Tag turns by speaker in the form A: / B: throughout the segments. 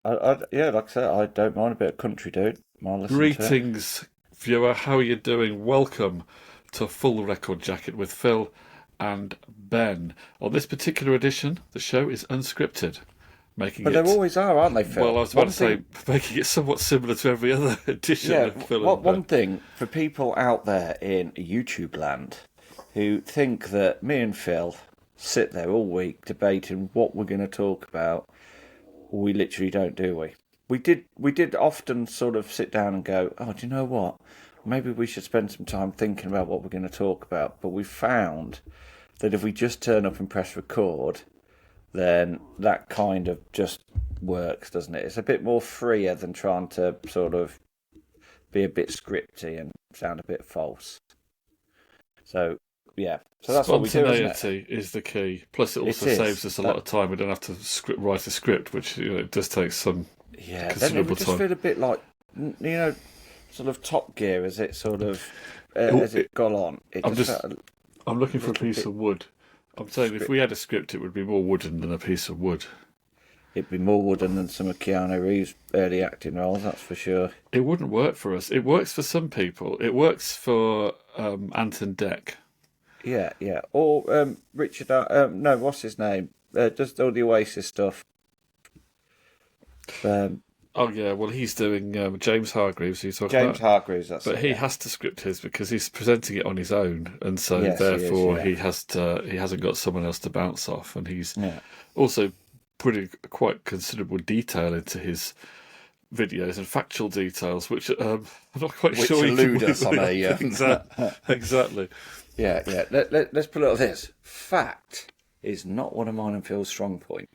A: Yeah, like I said, I don't mind a bit of country, dude. I'll listen to it.
B: Greetings, viewer. How are you doing? Welcome to Full Record Jacket with Phil and Ben. On this particular edition, the show is unscripted, making
A: But they
B: it,
A: always are, aren't they,
B: well,
A: Phil?
B: I was about
A: One
B: to say,
A: thing,
B: making it somewhat similar to every other edition
A: yeah,
B: of Phil and Ben.
A: one thing for people out there in YouTube land who think that me and Phil sit there all week debating what we're going to talk about, we literally don't, do we? We did often sort of sit down and go, oh, do you know what? Maybe we should spend some time thinking about what we're going to talk about. But we found that if we just turn up and press record, then that kind of just works, doesn't it? It's a bit more freer than trying to sort of be a bit scripty and sound a bit false. So, yeah. So that's what we do, isn't it?
B: Spontaneity is the key. Plus, it also
A: It is.
B: saves us a lot of time. We don't have to write a script, which it does take some
A: Yeah, then it
B: considerable
A: would just
B: time.
A: feel a bit like, sort of Top Gear as it sort of, as it got on. It
B: I'm
A: just
B: just
A: felt
B: I'm looking for a
A: little
B: piece
A: bit
B: of wood. I'm saying if we had a script, it would be more wooden than a piece of wood.
A: it'd be more wooden than some of Keanu Reeves' early acting roles, that's for sure.
B: It wouldn't work for us. It works for some people. It works for Anton Deck.
A: Yeah, yeah. Or Richard, no, what's his name? Does all the Oasis stuff. Um,
B: Oh yeah, well he's doing James Hargreaves, who you talk
A: James
B: about,
A: Hargreaves, that's
B: but
A: it.
B: he
A: Yeah.
B: has to script his because he's presenting it on his own, and so
A: Yes, he is.
B: therefore
A: Yeah,
B: he hasn't got someone else to bounce off, and he's
A: yeah.
B: also putting quite considerable detail into his videos and factual details, which I'm not quite
A: Which
B: sure you
A: elude
B: can
A: us on a.
B: exactly.
A: Yeah, yeah. Let's put it like this: fact is not one of mine and Phil's strong point,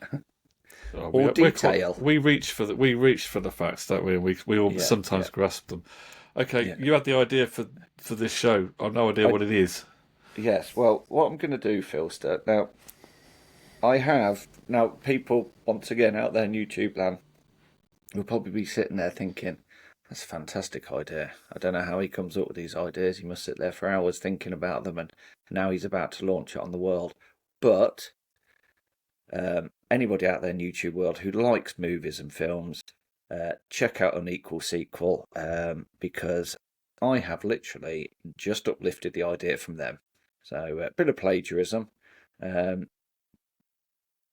B: Oh,
A: or detail.
B: we reach for the facts, don't we? We all
A: Yeah,
B: sometimes
A: yeah,
B: grasp them. Okay,
A: yeah.
B: you had the idea for this show. I've no idea
A: I,
B: what it is.
A: yes. Well, what I'm going to do, Philster. Now, people once again out there in YouTube land will probably be sitting there thinking, "That's a fantastic idea. I don't know how he comes up with these ideas. He must sit there for hours thinking about them, and now he's about to launch it on the world." But anybody out there in YouTube world who likes movies and films, check out Unequal Sequel because I have literally just uplifted the idea from them. So a bit of plagiarism. Um,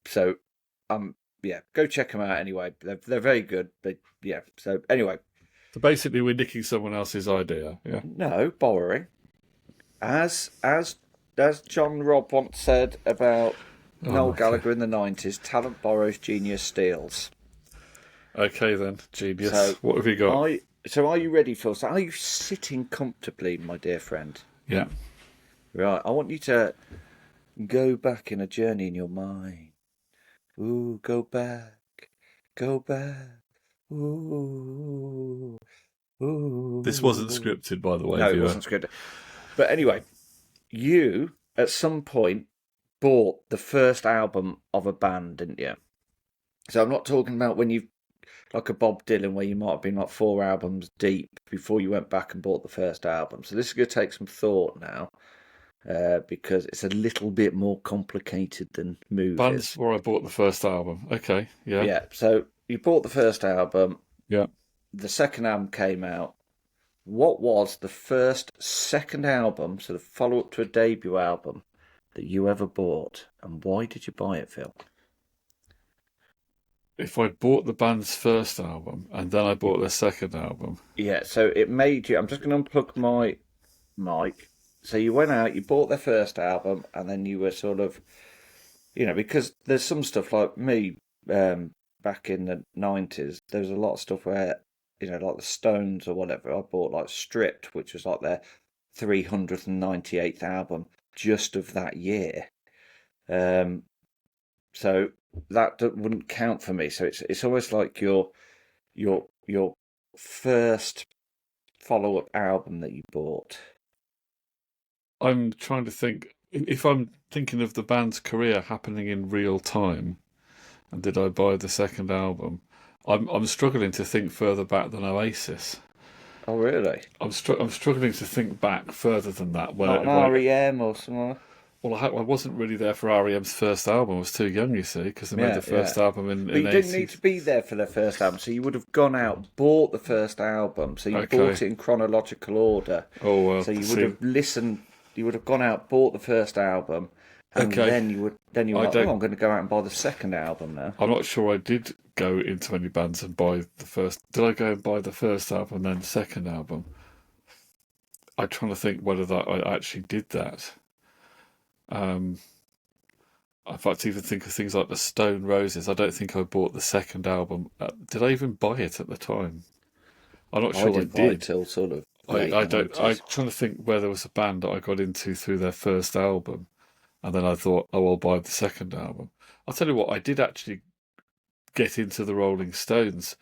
A: so yeah, go check them out anyway. They're very good. But yeah. So anyway,
B: So basically, we're nicking someone else's idea. Yeah.
A: no borrowing. As John Robb once said about Noel
B: Okay.
A: Gallagher in the 90s, talent borrows, genius steals.
B: Okay then, genius.
A: So
B: What have you got?
A: are you ready, Phil? So are you sitting comfortably, my dear friend?
B: Yeah.
A: Right, I want you to go back in a journey in your mind. Ooh, go back, go back. Ooh,
B: This wasn't
A: ooh.
B: scripted, by the way,
A: No, it
B: viewer.
A: wasn't scripted. But anyway, you at some point bought the first album of a band, didn't you? So I'm not talking about when you like a Bob Dylan where you might have been like 4 albums deep before you went back and bought the first album. So this is going to take some thought now because it's a little bit more complicated than
B: Bands
A: movies.
B: where I bought the first album. Okay. Yeah.
A: Yeah, so you bought the first album,
B: Yeah.
A: the second album came out. What was the second album, so the follow up to a debut album, that you ever bought, and why did you buy it, Phil?
B: If I bought the band's first album and then I bought their second album,
A: Yeah, so it made you. I'm just going to unplug my mic. So you went out, you bought their first album, and then you were sort of, because there's some stuff like me back in the 90s, there was a lot of stuff where, like the Stones or whatever, I bought like Stripped, which was like their 398th album just of that year. Um, so wouldn't count for me. So it's almost like your first follow-up album that you bought.
B: I'm trying to think if I'm thinking of the band's career happening in real time, and did I buy the second album? I'm struggling to think further back than Oasis.
A: Oh, really?
B: I'm struggling to think back further than that.
A: Not
B: Where
A: an REM or something?
B: Well, I wasn't really there for REM's first album. I was too young, you see, because they made
A: Yeah,
B: the first
A: yeah.
B: album in
A: But you didn't need
B: 80s.
A: to be there for their first album, so you would have gone out, bought the first album, so you
B: Okay.
A: bought it in chronological order.
B: Oh, well,
A: So you would
B: see.
A: have listened, you would have gone out, bought the first album, and
B: Okay.
A: then you were
B: I
A: like, oh,
B: don't.
A: I'm going to go out and buy the second album now.
B: I'm not sure I did go into any bands and buy the first. Did I go and buy the first album and then the second album? I'm trying to think whether that I actually did that. Um, in fact, even think of things like the Stone Roses. I don't think I bought the second album. Did I even buy it at the time? I'm not
A: I
B: sure I
A: didn't buy it
B: did.
A: till sort of
B: I,
A: late
B: I don't. I'm
A: 90s.
B: trying to think where there was a band that I got into through their first album, and then I thought, oh, I'll buy the second album. I'll tell you what, I did actually get into the Rolling Stones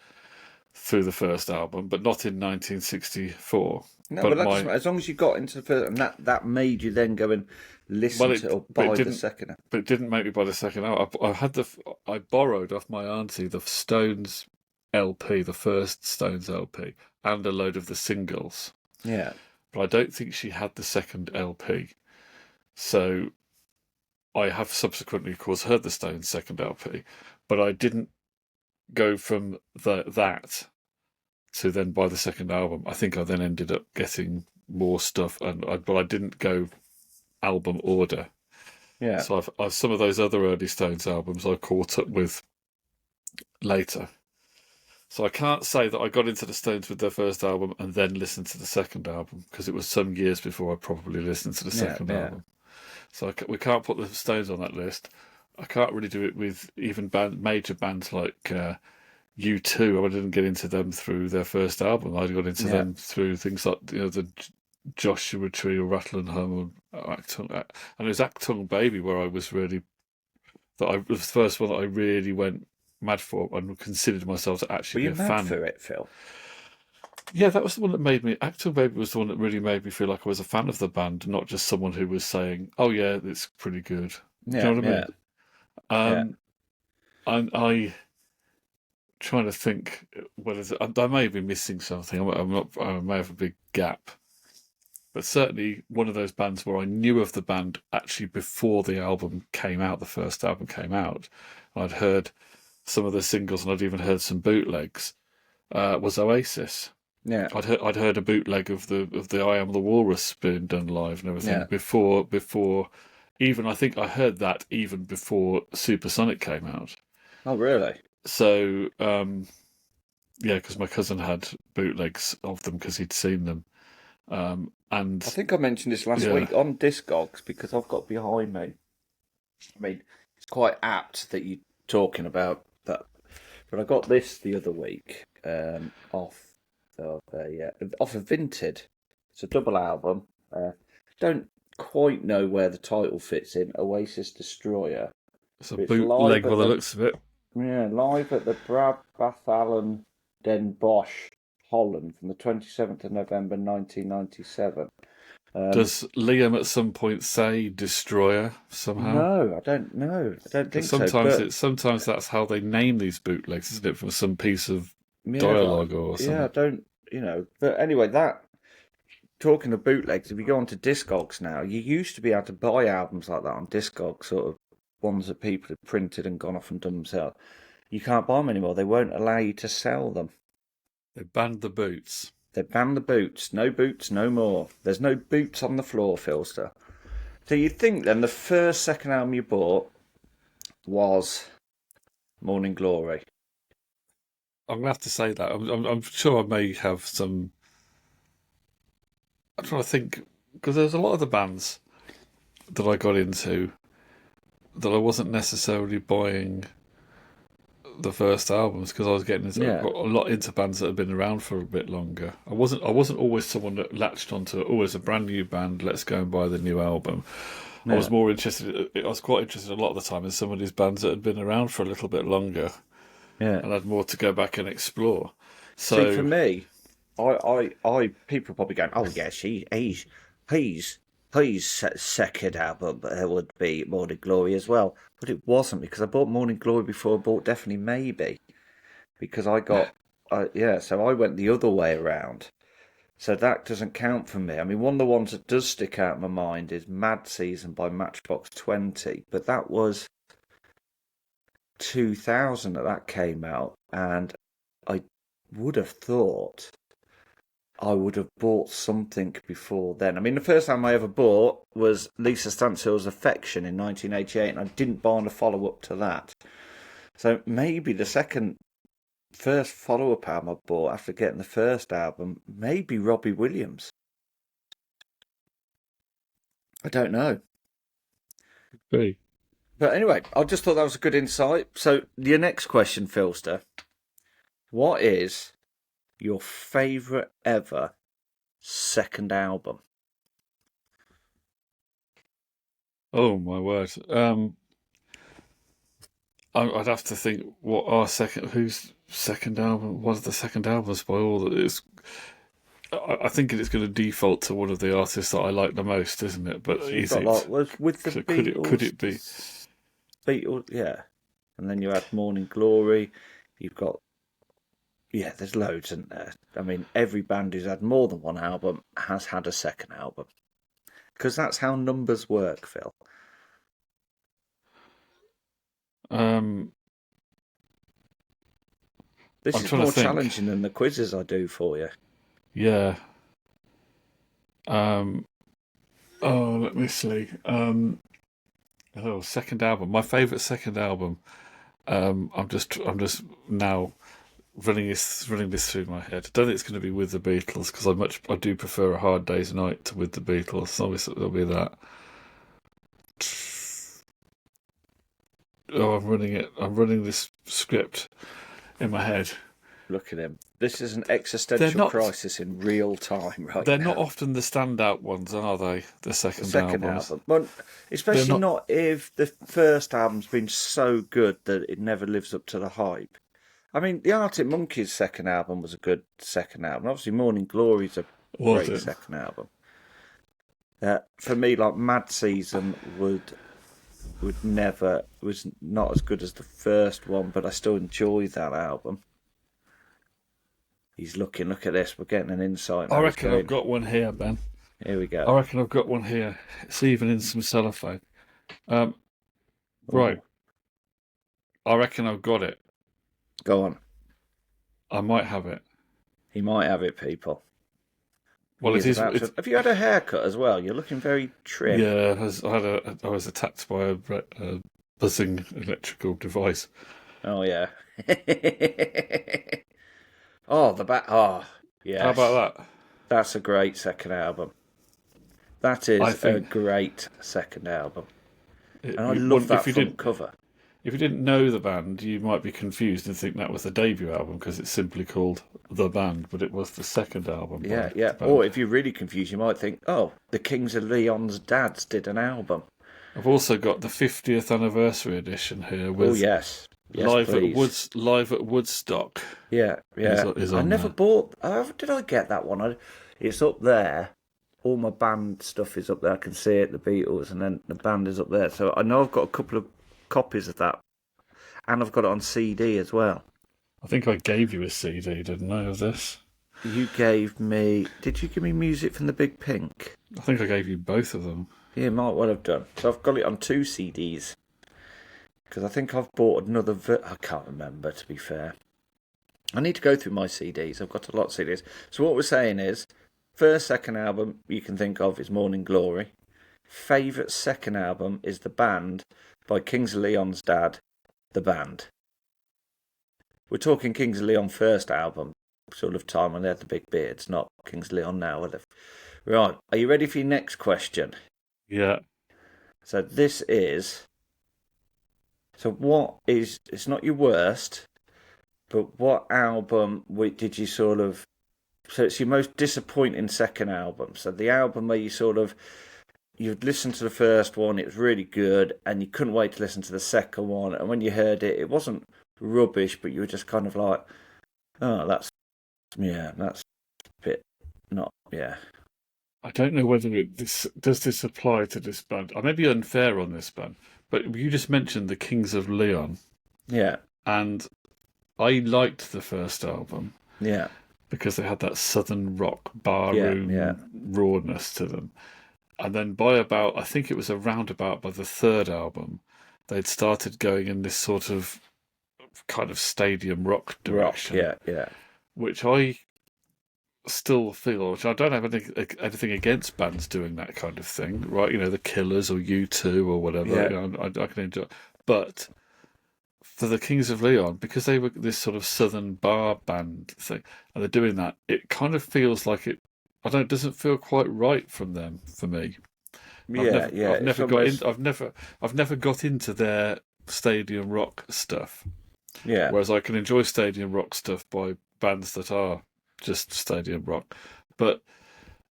B: through the first album, but not in 1964.
A: No, but
B: But
A: that doesn't
B: my
A: matter. As long as you got into the first, and that made you then go and
B: well,
A: listen to or
B: but it
A: buy the
B: didn't.
A: second album.
B: But it didn't make me buy the second album. I borrowed off my auntie the Stones LP, the first Stones LP, and a load of the singles.
A: Yeah.
B: But I don't think she had the second LP. So I have subsequently, of course, heard the Stones' second LP, but I didn't go from that to then buy the second album. I think I then ended up getting more stuff, but I didn't go album order.
A: Yeah.
B: So I've some of those other early Stones albums I caught up with later. So I can't say that I got into the Stones with their first album and then listened to the second album because it was some years before I probably listened to the
A: Yeah.
B: second
A: Yeah.
B: album. So we can't put the Stones on that list. I can't really do it with even major bands like U2. I didn't get into them through their first album. I got into
A: Yeah.
B: them through things like the Joshua Tree or Rattle and Hum or Actung, and it was Actung Baby where I was really was the first one that I really went mad for and considered myself to
A: Were
B: actually be
A: you
B: a
A: mad
B: fan.
A: for it, Phil?
B: Yeah, that was the one that made me. Actung Baby was the one that really made me feel like I was a fan of the band, not just someone who was saying, "Oh yeah, it's pretty good." Do
A: Yeah.
B: you know what I
A: Yeah.
B: mean?
A: Yeah.
B: I trying to think whether I may be missing something. I'm not. I may have a big gap, but certainly one of those bands where I knew of the band actually before the album came out. The first album came out, and I'd heard some of the singles, and I'd even heard some bootlegs. Was Oasis.
A: Yeah.
B: I'd heard a bootleg of the I Am the Walrus being done live and everything
A: Yeah.
B: before even I think I heard that even before Supersonic came out.
A: Oh, really?
B: So yeah, because my cousin had bootlegs of them because he'd seen them. And
A: I think I mentioned this last
B: yeah,
A: week on Discogs because I've got behind me. I mean, it's quite apt that you're talking about that. But I got this the other week off of Vinted. It's a double album. Don't quite know where the title fits in. Oasis Destroyer.
B: it's a
A: But it's live
B: bootleg by
A: at
B: the
A: the
B: looks of it.
A: live at the Brabanthallen Den Bosch, Holland, from the 27th of November 1997.
B: Does Liam at some point say Destroyer somehow?
A: No, I don't know. I don't think
B: Because
A: so.
B: sometimes that's how they name these bootlegs, isn't it? From some piece of
A: Yeah,
B: dialogue or
A: yeah, I
B: something.
A: don't, But anyway, that talking of bootlegs, if you go onto Discogs now, you used to be able to buy albums like that on Discogs, sort of ones that people had printed and gone off and done themselves. You can't buy them anymore. They won't allow you to sell them.
B: They banned the boots.
A: They banned the boots. No boots, no more. There's no boots on the floor, Philster. So you'd think then the first second album you bought was Morning Glory.
B: I'm gonna have to say that. I'm sure I may have some. I'm trying to think because there's a lot of the bands that I got into that I wasn't necessarily buying the first albums because I was getting
A: Yeah.
B: got a lot into bands that had been around for a bit longer. I wasn't always someone that latched onto it's a brand new band, let's go and buy the new album. I was
A: Yeah.
B: more interested. I was quite interested a lot of the time in some of these bands that had been around for a little bit longer
A: Yeah.
B: and had more to go back and explore.
A: See, for
B: So
A: me, people are probably going, oh yes, his second album would be Morning Glory as well, but it wasn't because I bought Morning Glory before I bought Definitely Maybe because I got, so I went the other way around. So that doesn't count for me. I mean, one of the ones that does stick out in my mind is Mad Season by Matchbox 20, but that was 2000 that came out, and I would have thought I would have bought something before then. I mean, the first time I ever bought was Lisa Stansfield's Affection in 1988, and I didn't buy a follow-up to that. So maybe first follow-up album I bought after getting the first album, maybe Robbie Williams. I don't know.
B: Be.
A: But anyway, I just thought that was a good insight. So your next question, Philster, what is your favourite ever second album?
B: Oh my word. I'd have to think whose second album was the second albums by all that is. I think it's going to default to one of the artists that I like the most, isn't it? But
A: You've got with the Beatles.
B: Could it be
A: Beatles? Yeah, and then you had Morning Glory. You've got there's loads, isn't there? I mean, every band who's had more than one album has had a second album because that's how numbers work, Phil. This is more challenging than the quizzes I do for you.
B: Yeah. Let me see. Second album. My favourite second album. I'm just now running this through my head. I don't think it's going to be With the Beatles because I do prefer A Hard Day's Night to With the Beatles. So obviously there'll be that. Oh, I'm running this script in my head.
A: Look at him. This is an existential crisis in real time, right?
B: They're not often the standout ones, are they? The second album.
A: Well, especially not if the first album's been so good that it never lives up to the hype. I mean, the Arctic Monkeys' second album was a good second album. Obviously, Morning Glory's a great second album. For me, like Mad Season was not as good as the first one, but I still enjoy that album. He's looking. Look at this. We're getting an insight.
B: I reckon I've got one here, Ben.
A: Here we go.
B: I reckon I've got one here. It's even in some cellophane. Right. I reckon I've got it.
A: Go on.
B: I might have it.
A: He might have it, people.
B: Well,
A: Have you had a haircut as well? You're looking very trim.
B: Yeah, I was attacked by a buzzing electrical device.
A: Oh yeah. Oh, the back. Oh, yeah.
B: How about that?
A: That's a great second album. That is a great second album. And I love that front cover.
B: If you didn't know the band, you might be confused and think that was the debut album because it's simply called The Band, but it was the second album.
A: Yeah. Or if you're really confused, you might think, oh, the Kings of Leon's dads did an album.
B: I've also got the 50th anniversary edition here with
A: yes,
B: live at Woodstock.
A: Yeah. I never bought. Did I get that one? It's up there. All my band stuff is up there. I can see it, the Beatles, and then the band is up there. So I know I've got a couple of copies of that, and I've got it on CD as well.
B: I think I gave you a CD, didn't I, of this?
A: You gave me. Did you give me Music from the Big Pink?
B: I think I gave you both of them.
A: Yeah, might well have done. So I've got it on 2 CDs. Because I think I've bought another... I can't remember, to be fair. I need to go through my CDs. I've got a lot of CDs. So what we're saying is, second album you can think of is Morning Glory. Favourite second album is The Band by Kings of Leon's dad, The Band. We're talking Kings of Leon first album sort of time when they had the big beards, not Kings of Leon now. Right, are you ready for your next question?
B: Yeah.
A: So this is... So what is... It's not your worst, but what album did you sort of... So it's your most disappointing second album. So the album where you sort of... You'd listened to the first one, it was really good, and you couldn't wait to listen to the second one. And when you heard it, it wasn't rubbish, but you were just kind of like, oh, that's a bit not, yeah.
B: I don't know whether does this apply to this band. I may be unfair on this band, but you just mentioned the Kings of Leon.
A: Yeah.
B: And I liked the first album.
A: Yeah.
B: because they had that southern rock
A: Yeah, yeah.
B: barroom rawness to them. And then by about, I think it was around about by the third album, they'd started going in this sort of kind of stadium rock
A: Rock,
B: direction,
A: yeah, yeah.
B: which I still feel, which I don't have anything against bands doing that kind of thing, right? You know, the Killers or U2 or whatever.
A: Yeah.
B: You know, I can enjoy, but for the Kings of Leon, because they were this sort of southern bar band thing, and they're doing that, it kind of feels like it. I don't. It doesn't feel quite right from them for me.
A: Yeah, yeah.
B: I've
A: It's
B: never got in.
A: almost,
B: I've never got into their stadium rock stuff.
A: yeah.
B: Whereas I can enjoy stadium rock stuff by bands that are just stadium rock. But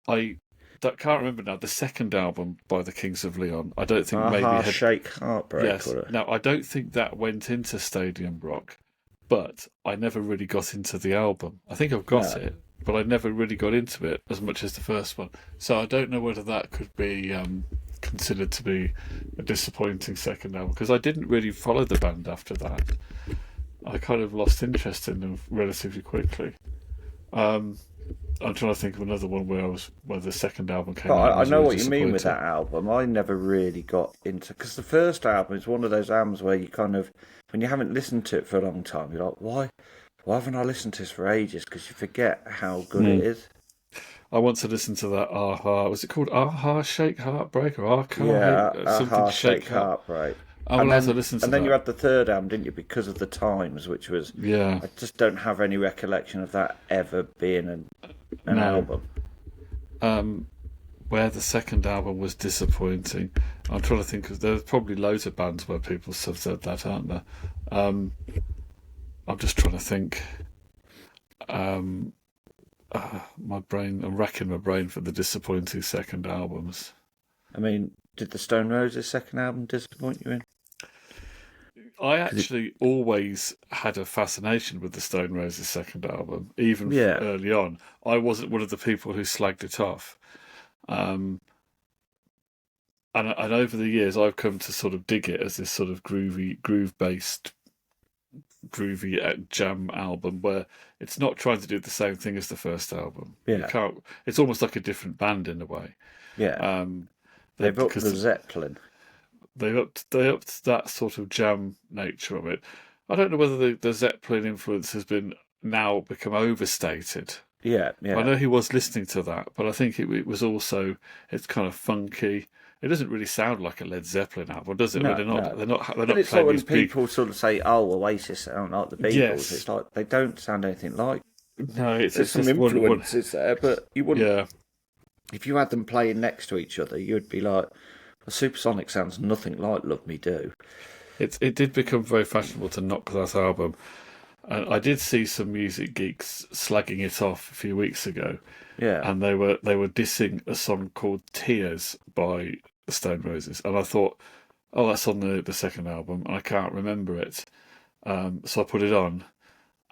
B: I can't remember now. The second album by the Kings of Leon, I don't think maybe
A: Aha,
B: had.
A: Shake, Heartbreak.
B: Yes.
A: Or
B: Now, I don't think that went into stadium rock, but I never really got into the album. I think I've got
A: no.
B: it, but I never really got into it as much as the first one. So I don't know whether that could be considered to be a disappointing second album, because I didn't really follow the band after that. I kind of lost interest in them relatively quickly. Um, I'm trying to think of another one where the second album came
A: But
B: out and
A: I
B: was
A: know
B: really
A: what you mean with
B: disappointing.
A: that album. I never really got into, because the first album is one of those albums where you kind of, when you haven't listened to it for a long time, you're like, why haven't I listened to this for ages? Because you forget how good it
B: Mm.
A: is.
B: I want to listen to that Aha. Was it called Aha Shake Heartbreak or
A: Yeah,
B: Something
A: Aha,
B: Shake
A: Shake,
B: Heart?
A: Heartbreak.
B: I will
A: And
B: have to
A: then
B: listen to
A: and then you
B: that.
A: had the third album, didn't you? Because of the Times, which was,
B: Yeah,
A: I just don't have any recollection of that ever being an
B: no.
A: album.
B: Um, where the second album was disappointing. I'm trying to think, because there's probably loads of bands where people have said that, aren't there? Um, I'm just trying to think. Um, my brain, I'm racking my brain for the disappointing second albums.
A: I mean, did the Stone Roses second album disappoint you in?
B: I
A: 'Cause it,
B: actually always had a fascination with the Stone Roses second album, even
A: yeah,
B: early on. I wasn't one of the people who slagged it off. Um, and over the years, I've come to sort of dig it as this sort of groove based, groovy jam album where it's not trying to do the same thing as the first album. You
A: yeah,
B: can't. It's almost like a different band in a way.
A: yeah.
B: Um,
A: They've upped the
B: because
A: Zeppelin.
B: they upped that sort of jam nature of it. I don't know whether the Zeppelin influence has been now become overstated.
A: Yeah,
B: I
A: yeah.
B: know he was listening to that, but I think it was also, it's kind of funky. It doesn't really sound like a Led Zeppelin album, does it? When
A: No,
B: they're not
A: no.
B: they're not they're
A: But
B: not
A: it's like
B: playing
A: when
B: these big.
A: people sort of say, "Oh, Oasis sound like the Beatles."
B: Yes,
A: It's like they don't sound anything like.
B: no,
A: There's
B: it's
A: some
B: just one.
A: influences there, but you wouldn't.
B: Yeah,
A: If you had them playing next to each other, you'd be like, "Well, Supersonic sounds nothing like Love Me Do."
B: it did become very fashionable to knock that album, and I did see some music geeks slagging it off a few weeks ago,
A: Yeah,
B: and they were dissing a song called "Tears" by the Stone Roses, and I thought, oh, that's on the second album, and I can't remember it. So I put it on,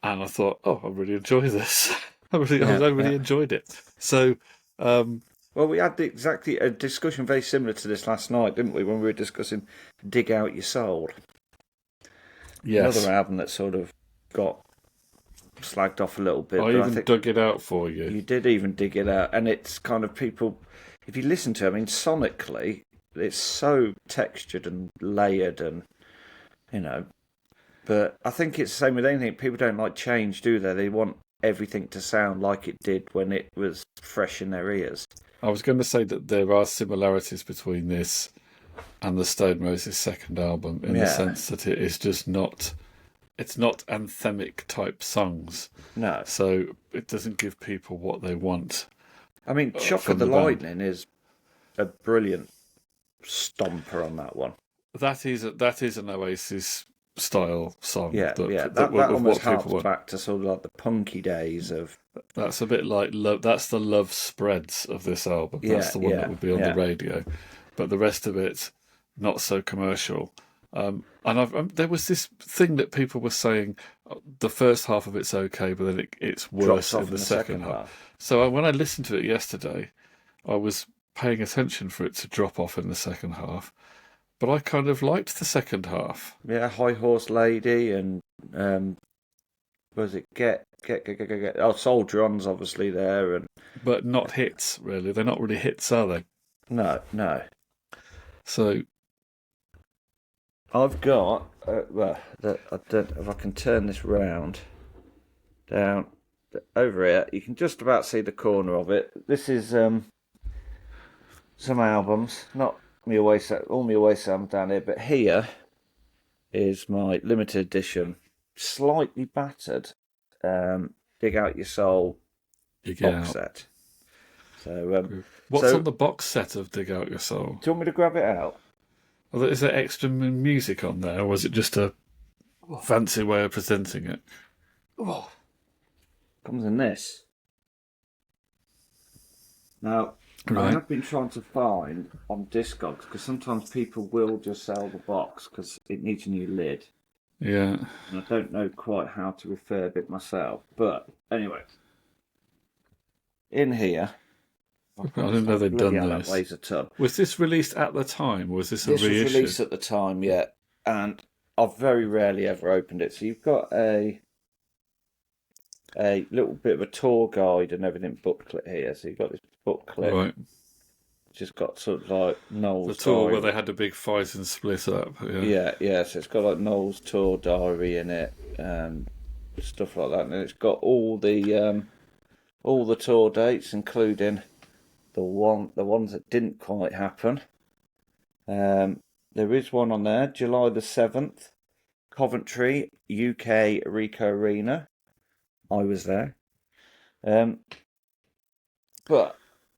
B: and I thought, oh, I really enjoy this.
A: yeah,
B: I
A: yeah.
B: really enjoyed it. So, um,
A: Well, we had exactly a discussion very similar to this last night, didn't we? When we were discussing "Dig Out Your Soul," another
B: yes,
A: album that sort of got slagged off a little bit,
B: I
A: but I
B: even
A: think
B: dug it out for you.
A: you did even dig it out, and it's kind of people. If you listen to it, I mean, sonically, it's so textured and layered, and you know. But I think it's the same with anything. People don't like change, do they? They want everything to sound like it did when it was fresh in their ears.
B: I was going to say that there are similarities between this and the Stone Roses second album in the
A: Yeah,
B: sense that it is just not. It's not anthemic type songs,
A: no.
B: so it doesn't give people what they want
A: I mean, Shock of
B: from
A: the
B: the band.
A: Lightning is a brilliant stomper on that one.
B: That is an Oasis style song
A: Yeah, yeah.
B: that
A: That
B: of
A: almost
B: what people
A: harks
B: want.
A: back to sort of like the punky days of.
B: That's a bit like love. That's the Love Spreads of this album. That's
A: Yeah,
B: the one that
A: yeah,
B: would be on the
A: yeah.
B: radio, but the rest of it not so commercial. And there was this thing that people were saying, the first half of it's okay, but then it's
A: Drops
B: worse
A: off
B: in
A: in
B: the
A: the
B: second
A: second
B: half.
A: half.
B: So when I listened to it yesterday, I was paying attention for it to drop off in the second half, but I kind of liked the second half.
A: Yeah, High Horse Lady and um, was it get. Oh, Soldier-On's obviously there, and
B: but not hits really. They're not really hits, are they?
A: no.
B: So
A: I've got I don't if I can turn this round down over here. You can just about see the corner of it. This is some albums, not me all my Oasis down here, but here is my limited edition, slightly battered, Dig Out Your Soul
B: you get
A: box
B: out.
A: set. So
B: What's on the box set of Dig Out Your Soul?
A: do you want me to grab it out?
B: Is there extra music on there, or was it just a fancy way of presenting it?
A: Oh, comes in this. Now, I
B: Right.
A: have been trying to find on Discogs, because sometimes people will just sell the box because it needs a new lid.
B: Yeah.
A: And I don't know quite how to refurb it myself. But anyway, in here,
B: I didn't know they'd
A: bloody
B: done
A: hell,
B: this.
A: that weighs a ton.
B: Was this released at the time, or was this a
A: This was
B: reissue?
A: released at the time, yeah, and I've very rarely ever opened it. So you've got a little bit of a tour guide and everything booklet here. So you've got this booklet,
B: Right.
A: which has got sort of like Noel's
B: The tour
A: diary.
B: where they had a big fight and split up.
A: Yeah. So it's got like Noel's tour diary in it and stuff like that, and it's got all the tour dates, including the ones that didn't quite happen. There is one on there, July the 7th, Coventry, UK, Rico Arena. I was there. But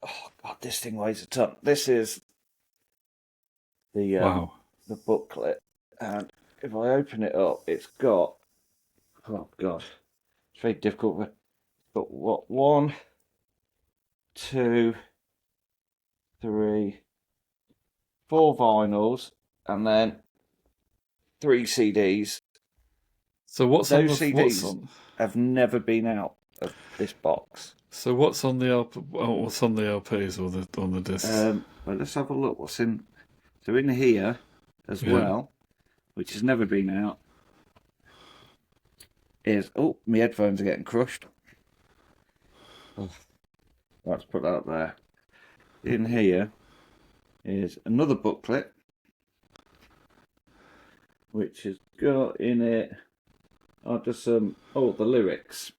A: oh god, this thing weighs a ton. This is the
B: Wow.
A: the booklet, and if I open it up, it's got oh god, it's very difficult. But what 1, 2, 3, 4 vinyls, and then 3 CDs.
B: So what's
A: Those
B: on the
A: CDs have never been out of this box.
B: So what's on the what's on the LPs or on the discs?
A: Well, let's have a look. What's in? So in here as well, which has never been out, is my headphones are getting crushed. Oh. Let's put that up there. In here is another booklet, which has got in it just the lyrics.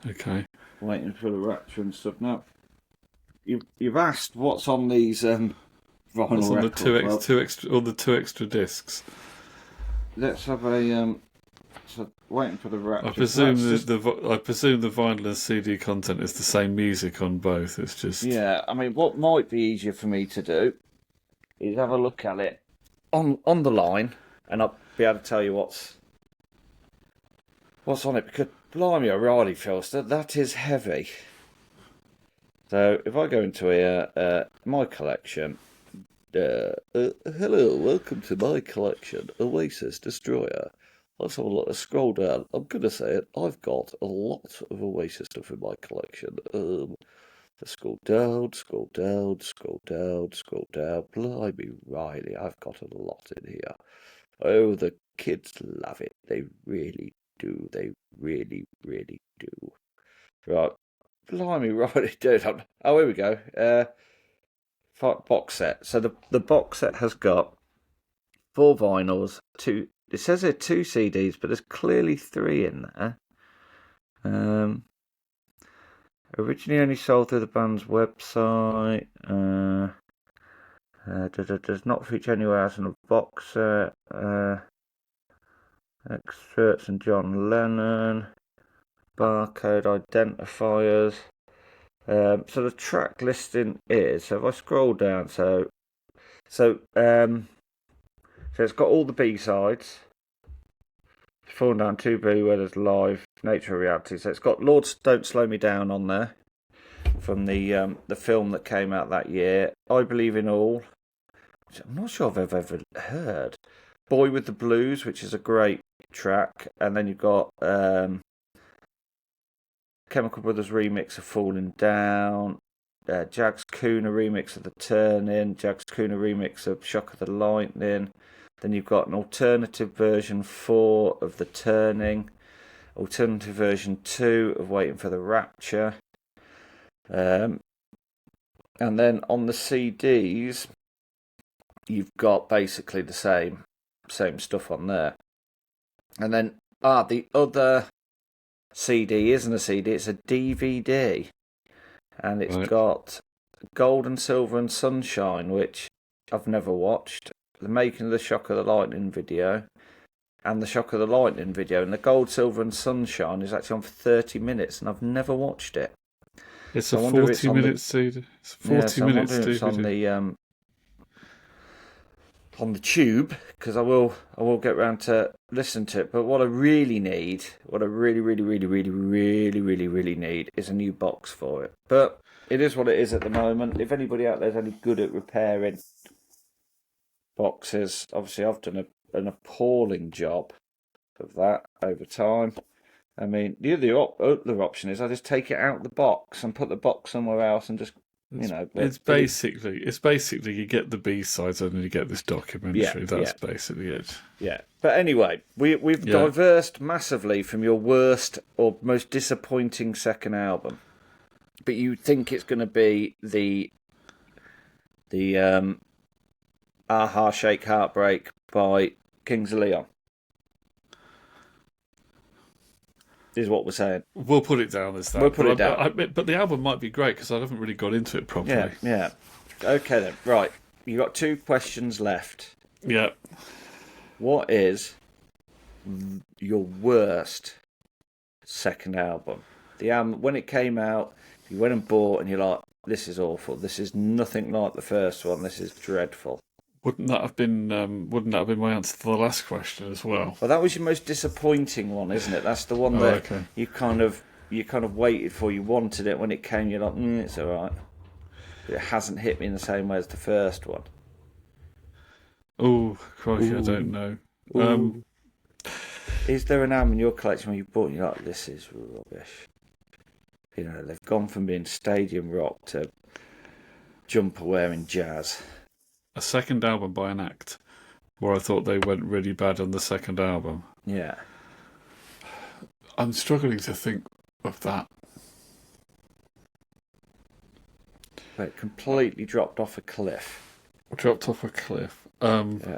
B: Okay.
A: Waiting for the Rapture and stuff. Now, you've asked what's on these vinyl
B: What's on
A: records.
B: the two extra discs?
A: Let's have a so waiting for the Rapture.
B: I presume I presume the vinyl and CD content is the same music on both. It's just
A: I mean, what might be easier for me to do is have a look at it on the line, and I'll be able to tell you what's on it, because blimey, O'Reilly Filster, that is heavy. So if I go into here, my collection. Hello, welcome to my collection, Oasis Destroyer. Let's have a look. Scroll down. I'm gonna say it. I've got a lot of Oasis stuff in my collection. Let's scroll down, scroll down, scroll down, scroll down. Blimey, Riley, I've got a lot in here. Oh, the kids love it. They really do. They really, really do. Right. Blimey, Riley, dude. Oh, here we go. Box set. So the box set has got 4 vinyls, 2. It says there 2 CDs, but there's clearly 3 in there. Originally only sold through the band's website. Does not feature anywhere else in the box set. Excerpts and John Lennon. Barcode identifiers. So the track listing is, so if I scroll down, so it's got all the B-sides. Falling Down 2B, where there's Live, Nature of Reality. So it's got Lords Don't Slow Me Down on there from the film that came out that year. I Believe in All, which I'm not sure I've ever heard. Boy with the Blues, which is a great track. And then you've got Chemical Brothers remix of Falling Down. Jags Cooner remix of The Turning. Jags Cooner remix of Shock of the Lightning. Then you've got an alternative version 4 of The Turning. Alternative Version 2 of Waiting for the Rapture. And then on the CDs, you've got basically the same stuff on there. And then, the other CD isn't a CD, it's a DVD. And it's got Gold and Silver and Sunshine, which I've never watched. The Making of the Shock of the Lightning video. And the Shock of the Lightning video. And the Gold, Silver and Sunshine is actually on for 30 minutes, and I've never watched it.
B: It's a 40-minute CD. It's 40 minutes DVD.
A: It's on the tube, because I will get round to listen to it. But what I really need, what I really need, is a new box for it. But it is what it is at the moment. If anybody out there's any good at repairing boxes, obviously I've done an appalling job of that over time. I mean, the other option is I just take it out of the box and put the box somewhere else and just,
B: It's basically you get the B-sides and then you get this documentary. That's basically it.
A: Yeah. But anyway, we've diversed massively from your worst or most disappointing second album. But you think it's going to be the Aha Shake Heartbreak by Kings of Leon. Is what we're saying.
B: We'll put it down as that.
A: We'll put it down.
B: But the album might be great because I haven't really got into it properly.
A: Yeah. Okay then. Right. You got 2 questions left.
B: Yeah.
A: What is your worst second album? The album, when it came out, you went and bought and you're like, this is awful. This is nothing like the first one. This is dreadful.
B: Wouldn't that have been my answer to the last question as well?
A: Well, that was your most disappointing one, isn't it? That's the one that you kind of waited for. You wanted it when it came. You're like, it's all right. But it hasn't hit me in the same way as the first one.
B: Oh, crikey, I don't know.
A: Is there an album in your collection where you bought and you're like, this is rubbish? They've gone from being stadium rock to jumper wearing jazz.
B: A second album by an act where I thought they went really bad on the second album.
A: Yeah.
B: I'm struggling to think of that.
A: But it completely dropped off a cliff.
B: Dropped off a cliff.
A: Yeah.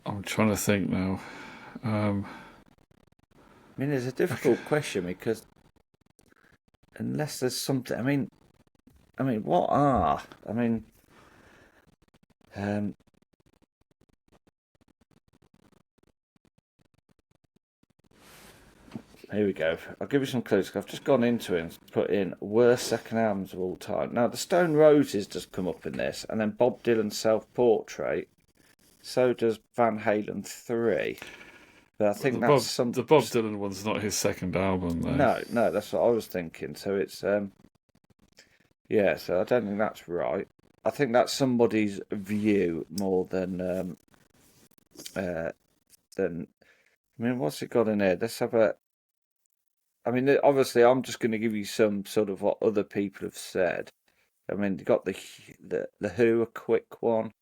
B: I'm trying to think now.
A: I mean, it's a difficult question because unless there's something... I mean, what are... here we go. I'll give you some clues. I've just gone into it and put in worst second albums of all time. Now, the Stone Roses does come up in this, and then Bob Dylan's Self-Portrait. So does Van Halen 3. But I think
B: the Bob Dylan one's not his second album, though.
A: No, that's what I was thinking. So it's so I don't think that's right. I think that's somebody's view more than what's it got in here? Let's have a... obviously, I'm just going to give you some sort of what other people have said. You got the Who, a quick one.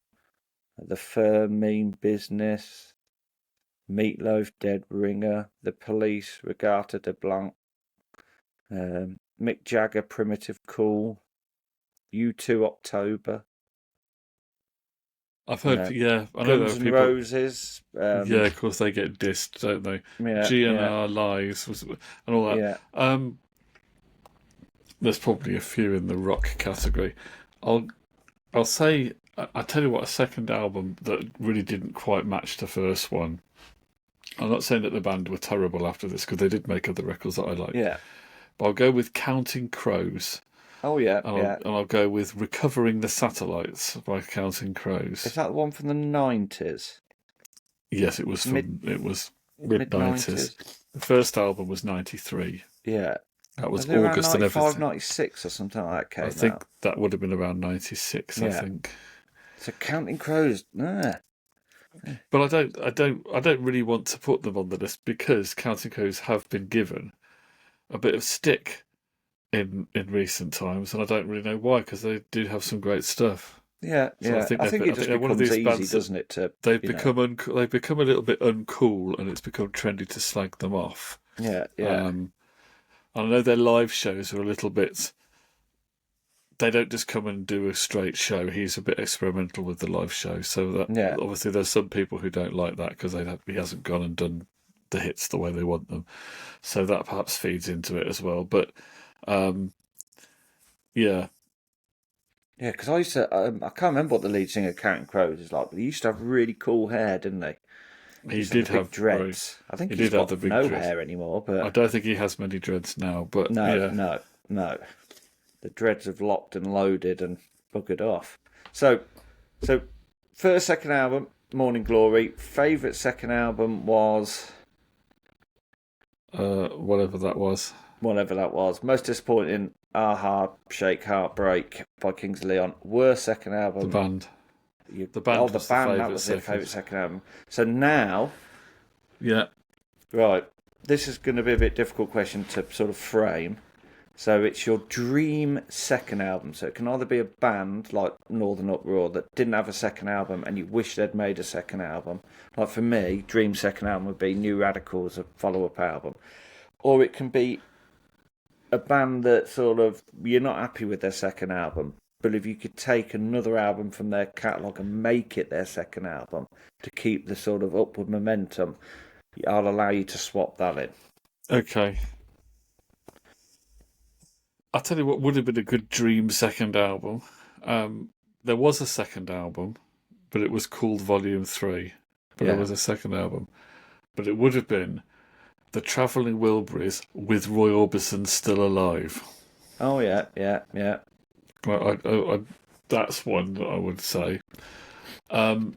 A: The Firm, Mean Business. Meatloaf, Dead Ringer. The Police, Regatta de Blanc. Mick Jagger, Primitive Cool. U2, October.
B: I've heard, I know
A: Guns
B: there are people.
A: N' Roses.
B: Of course they get dissed, don't they?
A: Yeah,
B: GNR Lies and all that.
A: Yeah.
B: There's probably a few in the rock category. I'll say, I'll tell you what, a second album that really didn't quite match the first one. I'm not saying that the band were terrible after this because they did make other records that I like.
A: Yeah.
B: But I'll go with Counting Crows.
A: Oh, yeah,
B: And I'll go with Recovering the Satellites by Counting Crows.
A: Is that the one from the 90s?
B: Yes, it was mid-90s. The first album was 93.
A: Yeah.
B: That was
A: it
B: August
A: around
B: and everything.
A: 96 or something like that came
B: I think
A: out?
B: that would have been around 96, I think.
A: So Counting Crows,
B: But I don't really want to put them on the list because Counting Crows have been given a bit of stick in recent times, and I don't really know why, because they do have some great stuff.
A: Yeah,
B: So I
A: yeah.
B: think
A: I think it just
B: they're one of
A: becomes
B: these
A: easy,
B: bands that
A: doesn't it? To
B: they've
A: you know.
B: they've become a little bit uncool, and it's become trendy to slag them off.
A: Yeah, yeah,
B: Um, I know their live shows are a little bit. They don't just come and do a straight show. He's a bit experimental with the live show, so that
A: yeah,
B: obviously there's some people who don't like that because he hasn't gone and done the hits the way they want them. So that perhaps feeds into it as well. But um, yeah,
A: yeah. Because I used to, I can't remember what the lead singer of Counting Crows is like, but he used to have really cool hair, didn't he? He
B: he
A: used to have
B: did
A: the big
B: have very
A: dreads. I think
B: he
A: he's
B: did have the
A: got
B: big
A: no
B: dread.
A: hair anymore,
B: I
A: but
B: don't think he has many dreads now, but
A: no,
B: yeah,
A: no, no. The dreads have locked and loaded and buggered off. So, so first, second album, Morning Glory. Favorite second album was
B: whatever that was.
A: whatever that was. Most disappointing, Aha, Shake, Heartbreak by Kings of Leon. Worst second
B: The
A: album.
B: band,
A: You,
B: the band
A: the
B: was the
A: band, that
B: favourite
A: was their
B: second.
A: favourite second album. So now,
B: Yeah,
A: right, this is going to be a bit difficult question to sort of frame. So it's your dream second album. So it can either be a band like Northern Uproar that didn't have a second album and you wish they'd made a second album. Like for me, dream second album would be New Radicals, a follow-up album. Or it can be a band that sort of, you're not happy with their second album, but if you could take another album from their catalogue and make it their second album to keep the sort of upward momentum, I'll allow you to swap that in.
B: okay. I'll tell you what would have been a good dream second album. There was a second album, but it was called Volume 3. But there
A: Yeah.
B: was a second album. But it would have been The Travelling Wilburys with Roy Orbison still alive.
A: Oh, yeah, yeah, yeah.
B: That's one that I would say. Um,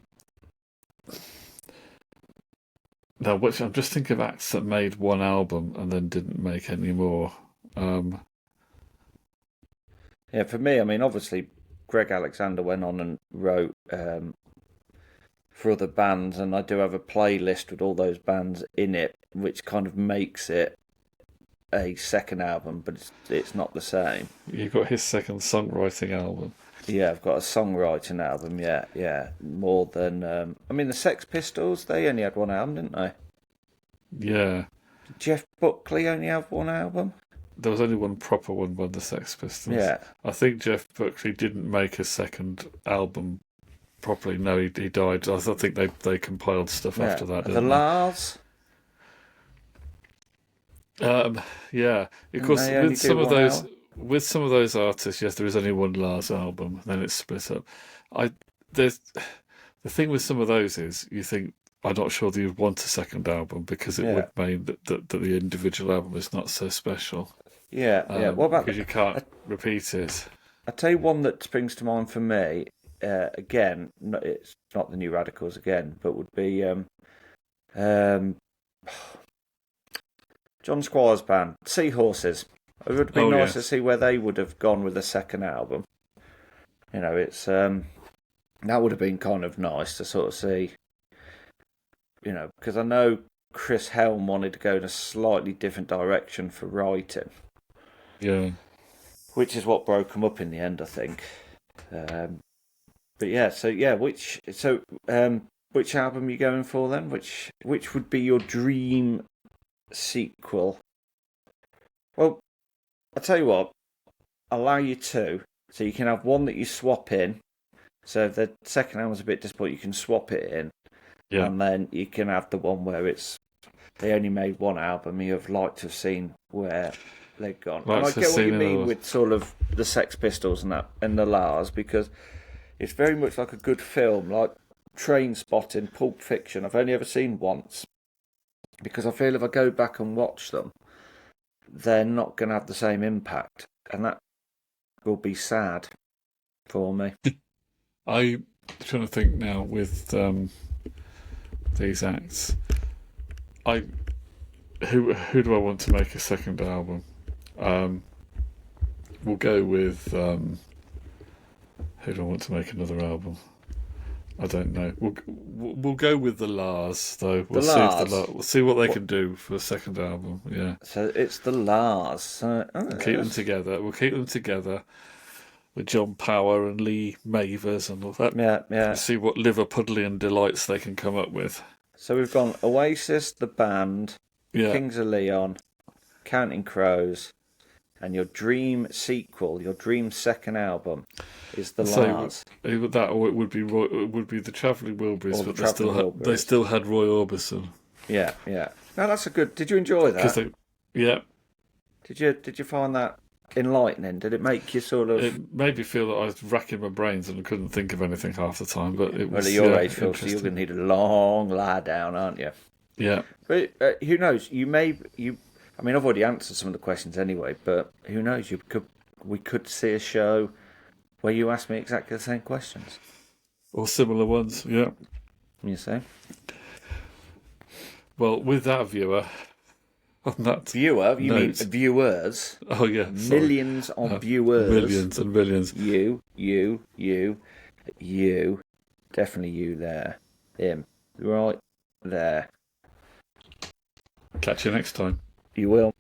B: Now, which I'm just thinking of acts that made one album and then didn't make any more.
A: Yeah, for me, I mean, obviously, Greg Alexander went on and wrote for other bands, and I do have a playlist with all those bands in it, which kind of makes it a second album, but it's not the same.
B: You got his second songwriting album.
A: Yeah, I've got a songwriting album. Yeah, yeah, more than I mean, the Sex Pistols. They only had one album, didn't they?
B: Yeah.
A: Did Jeff Buckley only have one album?
B: There was only one proper one by the Sex Pistols.
A: Yeah.
B: I think Jeff Buckley didn't make a second album properly. No, he died. I think they compiled stuff after that.
A: The
B: Didn't
A: Lars.
B: Yeah. Of
A: Didn't
B: course,
A: they only
B: with
A: do
B: some of
A: one
B: those,
A: album?
B: with some of those artists, yes, there is only one Lars album. Then it's split up. There's the thing with some of those is you think I'm not sure that you'd want a second album because it
A: Yeah.
B: would mean that the individual album is not so special.
A: Yeah, yeah. What about?
B: Because you can't repeat it.
A: I tell you one that springs to mind for me. Again, it's not the New Radicals again, but would be um, John Squire's band, Seahorses. It would have been nice to see where they would have gone with the second album. You know, it's that would have been kind of nice to sort of see. You know, because I know Chris Helm wanted to go in a slightly different direction for writing.
B: Yeah.
A: Which is what broke them up in the end, I think. But yeah, which album are you going for then? Which would be your dream sequel? Well, I'll tell you what, I'll allow you two. So you can have one that you swap in. So if the second album's a bit disappointing, you can swap it in.
B: Yeah.
A: And then you can have the one where they only made one album you've liked to have seen where they've gone. And I get what you mean with sort of the Sex Pistols and that and the Lars, because it's very much like a good film, like Train Spotting, Pulp Fiction. I've only ever seen once because I feel if I go back and watch them, they're not going to have the same impact, and that will be sad for me.
B: I'm trying to think now with these acts. Who do I want to make a second album? We'll go with who do I want to make another album? I don't know. We'll go with the Lars though. We'll see what they can do for a second album. Yeah.
A: So it's the Lars.
B: Keep them together. We'll keep them together. with John Power and Lee Mavers and all that.
A: Yeah.
B: See what Liverpudlian delights they can come up with.
A: So we've gone Oasis, the band,
B: Yeah.
A: Kings of Leon, Counting Crows, and your dream sequel, your dream second album, is the Lars.
B: That or it would be the Travelling Wilburys, but they still had Roy Orbison.
A: Yeah. No, that's a good. Did you enjoy that?
B: Yeah.
A: Did you find that enlightening? Did it make you sort of?
B: It made me feel that I was racking my brains and I couldn't think of anything half the time. But it was.
A: Well, at your age, Phil, so you're going to need a long lie down, aren't you?
B: Yeah.
A: But who knows? I mean, I've already answered some of the questions anyway. But who knows? We could see a show where you ask me exactly the same questions
B: or similar ones. Yeah.
A: You see.
B: Well, with that viewer. On that
A: viewer, you mean viewers?
B: Oh yeah,
A: millions of viewers.
B: Millions and millions.
A: You, definitely you there, him, right there.
B: Catch you next time.
A: You will.